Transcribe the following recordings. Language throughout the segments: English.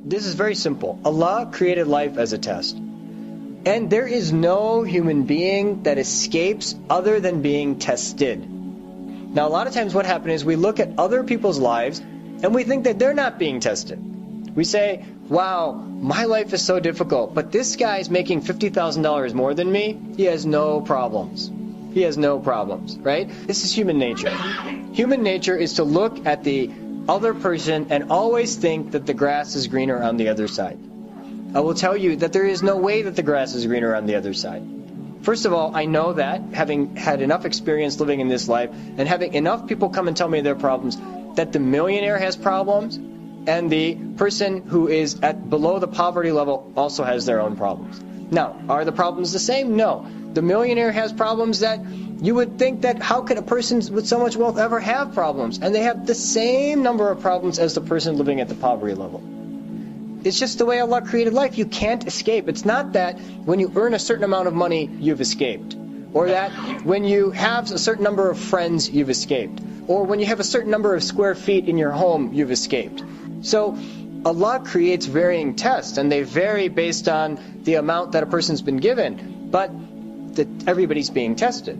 This is very simple. Allah created life as a test. And there is no human being that escapes other than being tested. Now, a lot of times what happens is we look at other people's lives and we think that they're not being tested. We say, wow, my life is so difficult, but this guy's making $50,000 more than me. He has no problems. He has no problems, right? This is human nature. Human nature is to look at the other person and always think that the grass is greener on the other side. I will tell you that there is no way that the grass is greener on the other side. First of all, I know that, having had enough experience living in this life, and having enough people come and tell me their problems, that the millionaire has problems, and the person who is at below the poverty level also has their own problems. Now, are the problems the same? No. The millionaire has problems that you would think that how could a person with so much wealth ever have problems? And they have the same number of problems as the person living at the poverty level. It's just the way Allah created life. You can't escape. It's not that when you earn a certain amount of money, you've escaped. Or that when you have a certain number of friends, you've escaped. Or when you have a certain number of square feet in your home, you've escaped. So Allah creates varying tests, and they vary based on the amount that a person's been given. But everybody's being tested.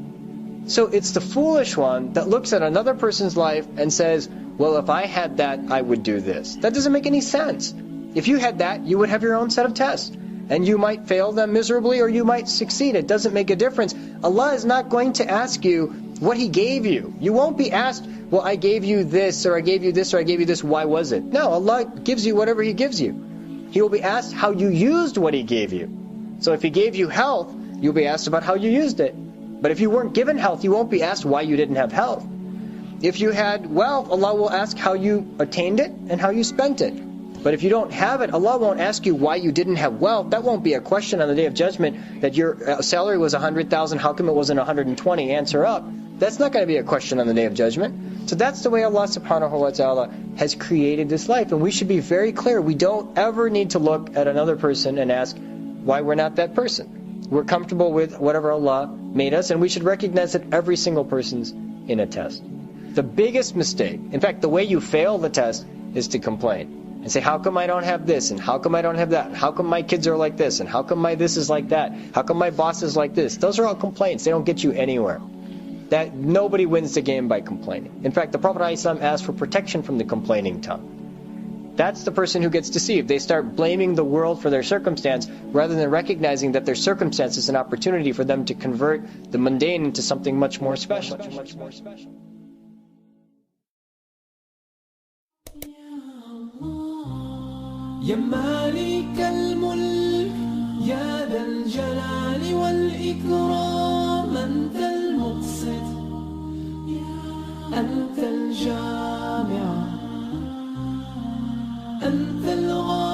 So it's the foolish one that looks at another person's life and says, well, if I had that, I would do this. That doesn't make any sense. If you had that, you would have your own set of tests. And you might fail them miserably or you might succeed. It doesn't make a difference. Allah is not going to ask you what He gave you. You won't be asked, well, I gave you this, or I gave you this, or I gave you this, why was it? No, Allah gives you whatever He gives you. He will be asked how you used what He gave you. So if He gave you health, you'll be asked about how you used it. But if you weren't given health, you won't be asked why you didn't have health. If you had wealth, Allah will ask how you attained it and how you spent it. But if you don't have it, Allah won't ask you why you didn't have wealth. That won't be a question on the Day of Judgment, that your salary was 100,000, how come it wasn't 120? Answer up. That's not going to be a question on the Day of Judgment. So that's the way Allah subhanahu wa ta'ala has created this life. And we should be very clear. We don't ever need to look at another person and ask why we're not that person. We're comfortable with whatever Allah made us, and we should recognize that every single person's in a test. The biggest mistake, in fact, the way you fail the test, is to complain. And say, how come I don't have this? And how come I don't have that? How come my kids are like this? And how come my this is like that? How come my boss is like this? Those are all complaints. They don't get you anywhere. That nobody wins the game by complaining. In fact, the Prophet ﷺ asked for protection from the complaining tongue. That's the person who gets deceived. They start blaming the world for their circumstance rather than recognizing that their circumstance is an opportunity for them to convert the mundane into something much more special. يا مالك الملك يا ذا الجلال والإكرام أنت المقسط أنت الجامع أنت الغالي